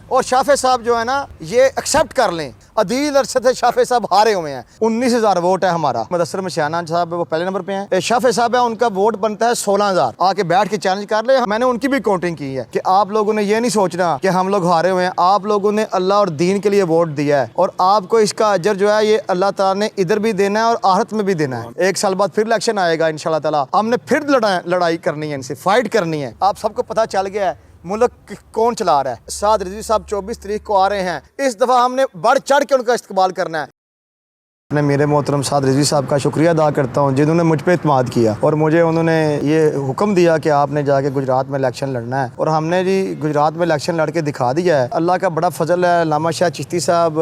और शाफे साहब जो है ना ये एक्सेप्ट कर लें, अदील अरशद से शाफे साहब हारे हुए हैं। 19,000 वोट है हमारा। मुदस्सिर मशियाना साहब वो पहले नंबर पे हैं। शाफे साहब है, उनका वोट बनता है 16,000। आके बैठ के चैलेंज कर ले। मैंने उनकी भी काउंटिंग की है कि आप लोगों ने ये नहीं सोचना कि हम लोग हारे हुए हैं। आप लोगों ने अल्लाह और दीन के लिए वोट दिया है और आपको इसका अजर जो है ये अल्लाह ताला ने इधर भी देना है और आखिरत में भी देना है। 1 साल बाद फिर इलेक्शन आएगा इंशाल्लाह ताला। हमने फिर लड़ाई करनी है, इनसे फाइट करनी है। आप सबको पता चल गया है मुल्क कौन चला रहा है। साद रिजवी साहब 24 तारीख को आ रहे हैं। इस दफ़ा हमने बढ़ चढ़ के उनका इस्तेमाल करना है। मैं मेरे मोहतरम साद रिजवी साहब का शुक्रिया अदा करता हूँ जिन्होंने मुझ पर इत्मीद किया और मुझे उन्होंने ये हुक्म दिया कि आपने जाके गुजरात में इलेक्शन लड़ना है और हमने जी गुजरात में इलेक्शन लड़ के दिखा दिया है। अल्लाह का बड़ा फजल है। लामा शाह चिश्ती साहब,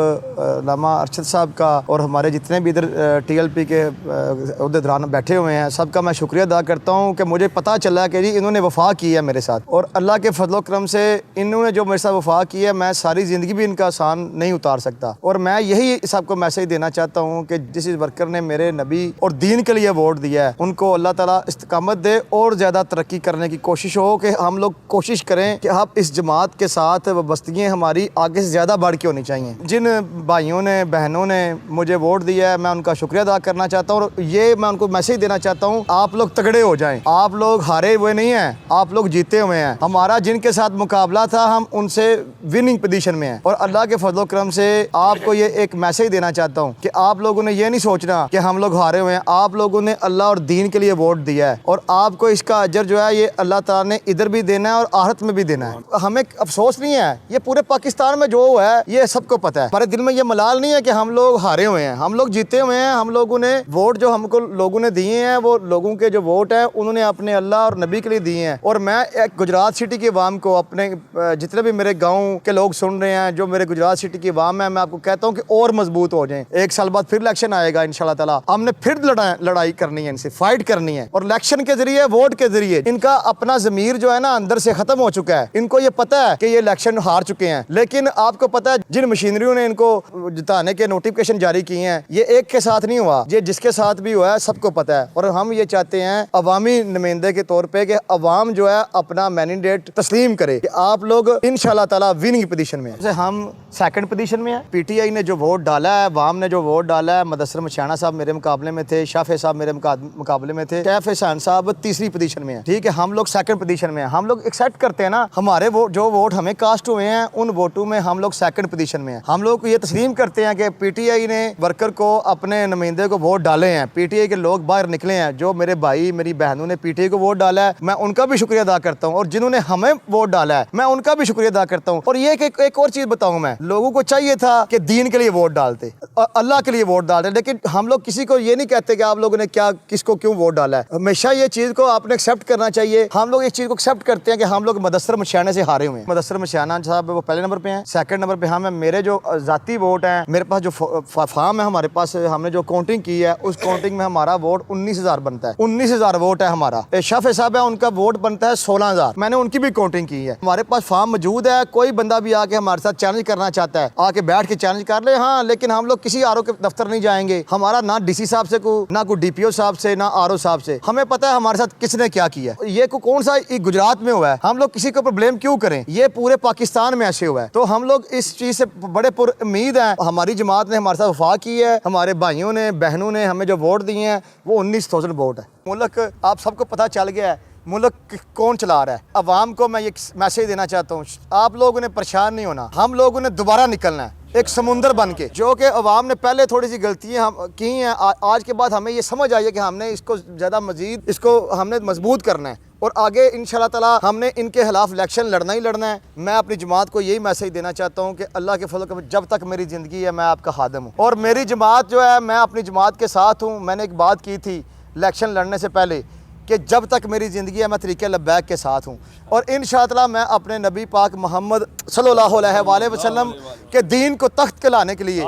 लामा अरशद साहब का और हमारे जितने भी इधर TLP के उहदेदार बैठे हुए हैं सबका मैं शुक्रिया अदा करता हूँ कि मुझे पता चला कि जी इन्होंने वफा की है मेरे साथ और अल्लाह के फजल करम से इन्होंने जो मेरे साथ वफा की है मैं सारी ज़िंदगी भी इनका आसान नहीं उतार सकता। और मैं यही सबको मैसेज देना चाहता हूँ कि जिस वर्कर ने मेरे नबी और दीन के लिए वोट दिया है उनको अल्लाह ताला इस्तिकामत दे और ज़्यादा तरक्की करने की कोशिश हो कि हम लोग कोशिश करें कि आप इस जमात के साथ बस्तियाँ हमारी आगे से ज़्यादा बढ़ के होनी चाहिए। जिन भाइयों ने बहनों ने मुझे वोट दिया है मैं उनका शुक्रिया अदा करना चाहता हूँ और ये मैं उनको मैसेज देना चाहता हूँ आप लोग तगड़े हो जाएँ। आप लोग हारे हुए नहीं हैं, आप लोग जीते हुए हैं। हमारा जिनके साथ मुकाबला था हम उनसे विनिंग पोजीशन में हैं और अल्लाह के फजल करम से आपको ये एक मैसेज देना चाहता हूँ कि आप लोगों ने ये नहीं सोचना कि हम लोग हारे हुए हैं। आप लोगों ने अल्लाह और दीन के लिए वोट दिया है और आपको इसका अजर जो है ये अल्लाह ताला ने इधर भी देना है और आखिरत में भी देना है। हमें अफसोस नहीं है, ये पूरे पाकिस्तान में जो है ये सबको पता है। हमारे दिल में ये मलाल नहीं है कि हम लोग हारे हुए हैं, हम लोग जीते हुए हैं। हम लोगों ने वोट जो हमको लोगों ने दिए हैं वो लोगों के जो वोट है उन्होंने अपने अल्लाह और नबी के लिए दिए हैं। और मैं एक गुजरात सिटी की अवाम को, अपने जितने भी मेरे गाँव के लोग सुन रहे हैं, जो मेरे गुजरात सिटी की अवाम है, मैं आपको कहता हूँ कि और मजबूत हो जाएं। 1 साल बाद फिर इलेक्शन आएगा इंशाल्लाह ताला। हमने फिर लड़ाई करनी है, इनसे फाइट करनी है और इलेक्शन के जरिए, वोट के जरिए इनका अपना ज़मीर जो है ना अंदर से खत्म हो चुका है। इनको ये पता है कि ये इलेक्शन हार चुके हैं, लेकिन आपको पता है जिन मशीनरियों ने इनको जिताने के नोटिफिकेशन जारी किए हैं ये एक के साथ नहीं हुआ, ये जिसके साथ भी हुआ है सबको पता है। और हम ये चाहते हैं अवामी नुमाइंदे के तौर पर कि अवाम जो है अपना मैंडेट तस्लीम करे कि आप लोग इंशाल्लाह ताला विनिंग पोजीशन में है। हम सेकंड पोजीशन में है। PTI ने जो वोट डाला है, अवाम ने जो वोट डाला है, मुदस्सिर मशियाना साहब मेरे मुकाबले में थे, शाफे साहब मेरे मुकाबले में थे, कैफ एहसान साहब तीसरी पोजीशन में है। ठीक है, हम लोग सेकंड पोजीशन में हैं। हम लोग एक्सेप्ट करते हैं ना हमारे जो वोट हमें कास्ट हुए हैं उन वोटों में हम लोग सेकंड पोजीशन में हैं। हम लोग ये तस्लीम करते हैं कि PTI ने वर्कर को, अपने नुमाइंदे को वोट डाले हैं। PTI के लोग बाहर निकले हैं, जो मेरे भाई मेरी बहनों ने PTI को वोट डाला है मैं उनका भी शुक्रिया अदा करता हूँ और जिन्होंने हमें वोट डाला है मैं उनका भी शुक्रिया अदा करता हूँ। और ये एक और चीज़ बताऊँ, मैं लोगों को चाहिए था कि दीन के लिए वोट डालते, अल्लाह के लिए वोट डालते, लेकिन हम लोग किसी को ये नहीं कहते कि आप लोगों ने क्या किसको क्यों वोट डाला है। हमेशा ये चीज़ को आपने एक्सेप्ट करना चाहिए। हम लोग इस चीज़ को एक्सेप्ट करते हैं कि हम लोग मुदस्सिर मशियाना से हारे हुए हैं। मुदस्सिर मशियाना साहब वो पहले नंबर पे हैं। सेकंड नंबर पे हम हैं। मेरे जो ज़ाती वोट हैं, मेरे पास जो फार्म है हमारे पास, हमने जो काउंटिंग की है उस काउंटिंग में हमारा वोट 19,000 बनता है। 19,000 वोट है हमारा। शाफे साहब है, उनका वोट बनता है 16,000। मैंने उनकी भी काउंटिंग की है। हमारे पास फार्म मौजूद है, कोई बंदा भी आके हमारे साथ चैलेंज करना चाहता है आके बैठ के चैलेंज कर ले। हाँ, लेकिन हम लोग किसी RO के दफ्तर नहीं जाएंगे। हमारा ना DC साहब से ना कोई DPO साहब से, ना RO साहब से। हमें पता है हमारे साथ किसने क्या किया। ये कौन सा गुजरात में हुआ है, हम लोग किसी के ऊपर ब्लेम क्यों करें। ये पूरे पाकिस्तान में ऐसे हुआ है। तो हम लोग इस चीज़ से बड़े उम्मीद हैं। हमारी जमात ने हमारे साथ वफा की है, हमारे भाइयों ने बहनों ने हमें जो वोट दिए हैं वो 19,000 वोट है। मुल्क आप सबको पता चल गया है मुल्क कौन चला रहा है। अवाम को मैं ये मैसेज देना चाहता हूँ, आप लोगों ने परेशान नहीं होना। हम लोगों ने दोबारा निकलना है एक समुंदर बन के, जो कि अवाम ने पहले थोड़ी सी गलतियाँ की हैं। आज के बाद हमें ये समझ आई है कि हमने इसको ज़्यादा मज़ीद इसको हमने मजबूत करना है और आगे इंशाल्लाह ताला हमने इनके खिलाफ इलेक्शन लड़ना ही लड़ना है। मैं अपनी जमात को यही मैसेज देना चाहता हूँ कि अल्लाह के फजल से जब तक मेरी ज़िंदगी है मैं आपका खादिम हूँ और मेरी जमात जो है, मैं अपनी जमात के साथ हूँ। मैंने एक बात की थी इलेक्शन लड़ने से पहले कि जब तक मेरी ज़िंदगी है मैं तरीक़े लब्बैक के साथ हूँ और इंशाअल्लाह मैं अपने नबी पाक मोहम्मद सल्लल्लाहु अलैहि वसल्लम के दीन को तख्त के लाने के लिए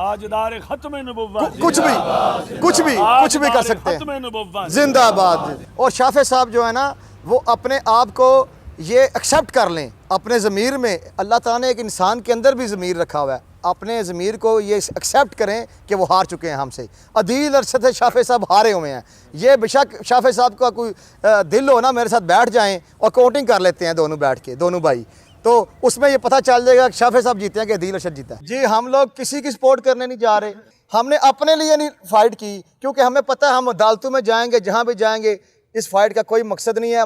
कुछ भी कर सकते हैं। जिंदाबाद। और शाफे साहब जो है ना वो अपने आप को ये एक्सेप्ट कर लें अपने ज़मीर में। अल्लाह ताला ने एक इंसान के अंदर भी ज़मीर रखा हुआ है, अपने ज़मीर को ये एक्सेप्ट करें कि वो हार चुके हैं हमसे। अदील अरशद से शाफे साहब हारे हुए हैं। ये बेशक शाफे साहब का कोई दिल हो ना मेरे साथ बैठ जाएं और काउंटिंग कर लेते हैं दोनों बैठ के, दोनों भाई, तो उसमें ये पता चल जाएगा कि शाफे साहब जीते हैं कि अदील अरशद जीता है। जी हम लोग किसी की सपोर्ट करने नहीं जा रहे, हमने अपने लिए नहीं फाइट की, क्योंकि हमें पता है हम अदालतों में जाएंगे, जहाँ भी जाएंगे इस फाइट का कोई मकसद नहीं है।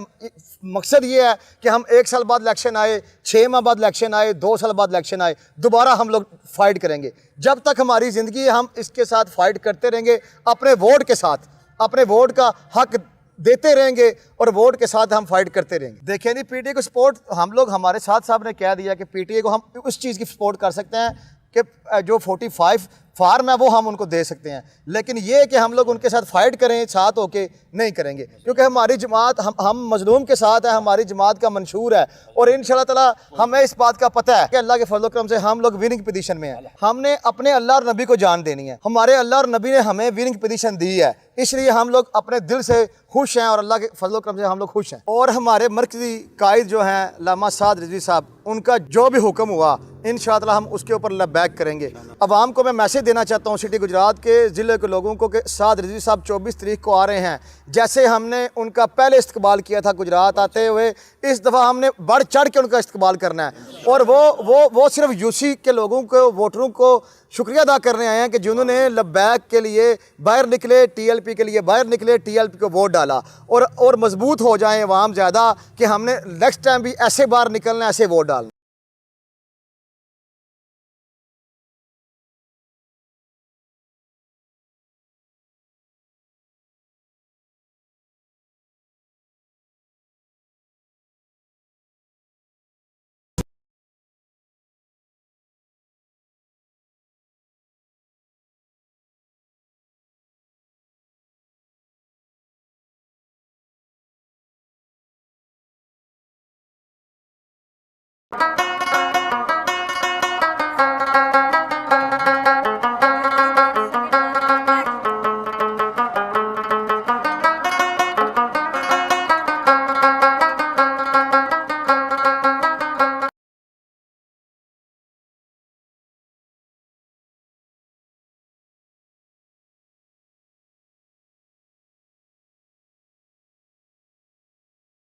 मकसद ये है कि हम 1 साल बाद इलेक्शन आए, 6 माह बाद इलेक्शन आए, 2 साल बाद इलेक्शन आए, दोबारा हम लोग फाइट करेंगे। जब तक हमारी ज़िंदगी है हम इसके साथ फाइट करते रहेंगे, अपने वोट के साथ, अपने वोट का हक देते रहेंगे और वोट के साथ हम फाइट करते रहेंगे। देखें जी, पीटीए को सपोर्ट हम लोग, हमारे साथ साहब ने कह दिया कि पीटीए को हम उस चीज़ की सपोर्ट कर सकते हैं कि जो 45 फार्म है वो हम उनको दे सकते हैं, लेकिन ये कि हम लोग उनके साथ फाइट करें साथ होके नहीं करेंगे, क्योंकि हमारी जमात हम मजलूम के साथ है, हमारी जमात का मंशूर है और इंशाल्लाह ताला हमें इस बात का पता है कि अल्लाह के फजल करम से हम लोग विनिंग पोजीशन में हैं। हमने अपने अल्लाह और नबी को जान देनी है, हमारे अल्लाह और नबी ने हमें विनिंग पोजीशन दी है, इसलिए हम लोग अपने दिल से खुश हैं और अल्लाह के फजल करम से हम लोग खुश हैं। और हमारे मरकजी कायद जो हैं अल्लामा साद रिजवी साहब, उनका जो भी हुक्म हुआ इंशाअल्लाह हम उसके ऊपर लबैक करेंगे। अवाम को मैं मैसेज देना चाहता हूँ, सिटी गुजरात के ज़िले के लोगों को, कि साद रिजवी साहब 24 तारीख को आ रहे हैं। जैसे हमने उनका पहले इस्तकबाल किया था गुजरात आते हुए, इस दफ़ा हमने बढ़ चढ़ के उनका इस्तकबाल करना है। और वो सिर्फ यूसी के लोगों को, वोटरों को शुक्रिया अदा करने आए हैं कि जिन्होंने लबैक के लिए बाहर निकले, टीएलपी के लिए बाहर निकले, टीएलपी को वोट डाला और मजबूत हो जाएँ अवाम ज़्यादा कि हमने नेक्स्ट टाइम भी ऐसे बाहर निकलना, ऐसे वोट डालना।